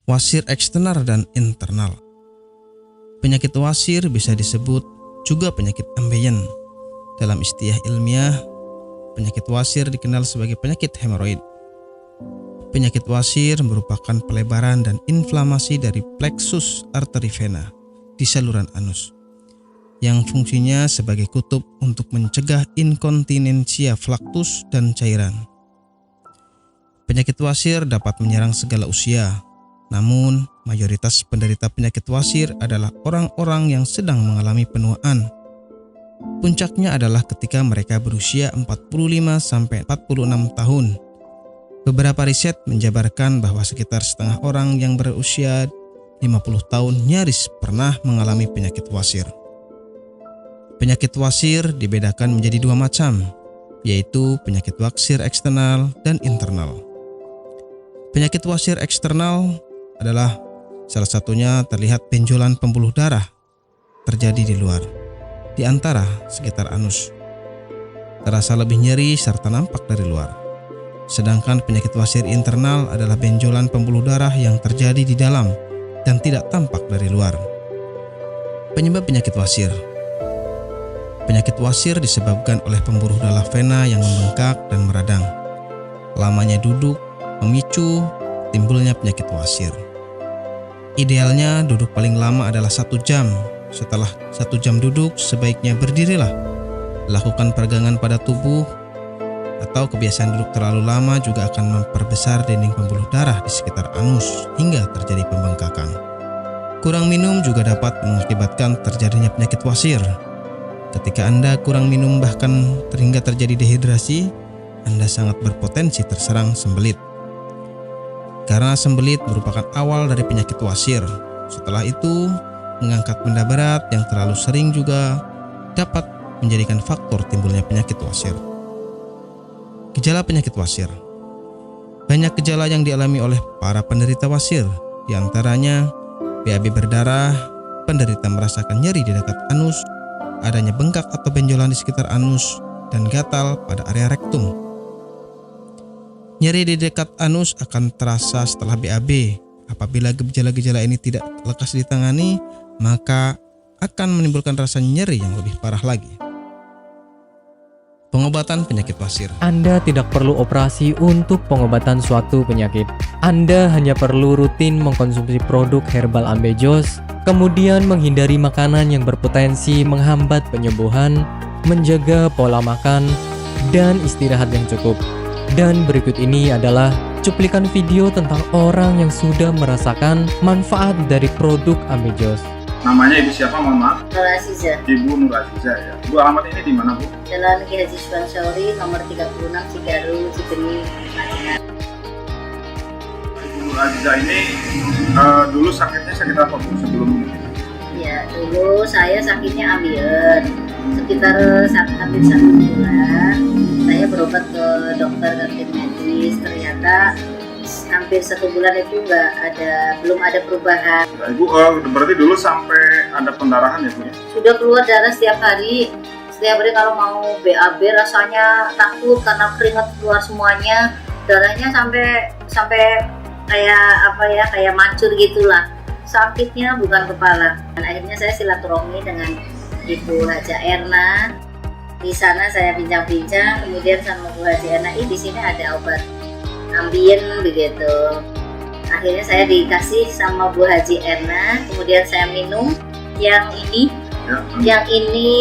wasir eksternal dan internal. Penyakit wasir bisa disebut juga penyakit ambeien. Dalam istilah ilmiah, penyakit wasir dikenal sebagai penyakit hemoroid. Penyakit wasir merupakan pelebaran dan inflamasi dari plexus arteri vena di saluran anus, yang fungsinya sebagai kutub untuk mencegah inkontinensia flaktus dan cairan. Penyakit wasir dapat menyerang segala usia, namun mayoritas penderita penyakit wasir adalah orang-orang yang sedang mengalami penuaan. Puncaknya adalah ketika mereka berusia 45-46 tahun. Beberapa riset menjabarkan bahwa sekitar setengah orang yang berusia 50 tahun nyaris pernah mengalami penyakit wasir. Penyakit wasir dibedakan menjadi dua macam, yaitu penyakit wasir eksternal dan internal. Penyakit wasir eksternal adalah salah satunya terlihat benjolan pembuluh darah terjadi di luar, di antara sekitar anus. Terasa lebih nyeri serta nampak dari luar. Sedangkan penyakit wasir internal adalah benjolan pembuluh darah yang terjadi di dalam dan tidak tampak dari luar. Penyebab penyakit wasir. Penyakit wasir disebabkan oleh pembuluh darah vena yang membengkak dan meradang. Lamanya duduk memicu timbulnya penyakit wasir. Idealnya duduk paling lama adalah 1 jam. Setelah 1 jam duduk, sebaiknya berdirilah. Lakukan peregangan pada tubuh, atau kebiasaan duduk terlalu lama juga akan memperbesar dinding pembuluh darah di sekitar anus hingga terjadi pembengkakan. Kurang minum juga dapat mengakibatkan terjadinya penyakit wasir. Ketika Anda kurang minum bahkan hingga terjadi dehidrasi, Anda sangat berpotensi terserang sembelit. Karena sembelit merupakan awal dari penyakit wasir. Setelah itu, mengangkat benda berat yang terlalu sering juga dapat menjadikan faktor timbulnya penyakit wasir. Gejala penyakit wasir. Banyak gejala yang dialami oleh para penderita wasir, di antaranya BAB berdarah, penderita merasakan nyeri di dekat anus, adanya bengkak atau benjolan di sekitar anus, dan gatal pada area rektum. Nyeri di dekat anus akan terasa setelah BAB. Apabila gejala-gejala ini tidak lekas ditangani, maka akan menimbulkan rasa nyeri yang lebih parah lagi. Pengobatan penyakit wasir. Anda tidak perlu operasi untuk pengobatan suatu penyakit. Anda hanya perlu rutin mengkonsumsi produk herbal Ambejos, kemudian menghindari makanan yang berpotensi menghambat penyembuhan, menjaga pola makan, dan istirahat yang cukup. Dan berikut ini adalah cuplikan video tentang orang yang sudah merasakan manfaat dari produk Ambejos. Namanya Ibu siapa, mohon maaf? Nur Aziza. Ibu Nur Aziza ya. Bu, alamat ini di mana, Bu? Jalan Ki Haji Suwansori, nomor 36, Cigaru, Cibeni, Madinah. Ibu Nur Aziza ini dulu sakitnya sakit apa, Bu, sebelum ini? Ya, dulu saya sakitnya ambeien. Sekitar hampir 1 bulan, saya berobat ke dokter kantin medis. Ternyata hampir 1 bulan itu belum ada perubahan. Nah, Ibu berarti dulu sampai ada pendarahan ya, Bu ya? Sudah keluar darah setiap hari. Setiap hari kalau mau BAB rasanya takut karena keringat keluar semuanya. Darahnya sampai kayak mancur gitulah. Sakitnya bukan kepala. Dan akhirnya saya silaturahmi dengan Ibu Haja Erna. Di sana saya bincang-bincang, kemudian sama Bu Haji Erna, di sini ada obat ambien begitu. Akhirnya saya dikasih sama Bu Haji Erna, kemudian saya minum yang ini. Yang ini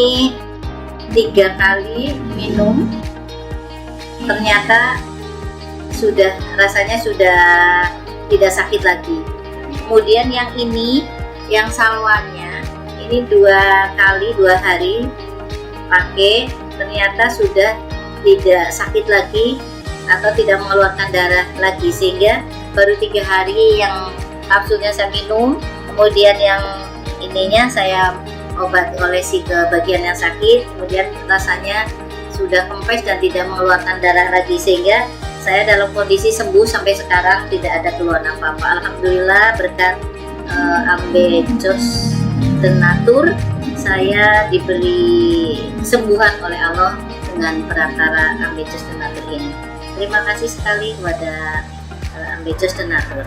3 kali minum, ternyata rasanya sudah tidak sakit lagi. Kemudian yang ini, yang salwannya, ini 2 kali 2 hari pakai, ternyata sudah tidak sakit lagi atau tidak mengeluarkan darah lagi, sehingga baru 3 hari yang kapsulnya saya minum, kemudian yang ininya saya olesi ke bagian yang sakit, kemudian rasanya sudah kempes dan tidak mengeluarkan darah lagi, sehingga saya dalam kondisi sembuh sampai sekarang, tidak ada keluhan apa-apa. Alhamdulillah berkat Ambejos Tenatur, saya diberi kesembuhan oleh Allah dengan perantara Ambejos Tenatur ini. Terima kasih sekali kepada Ambejos Tenatur.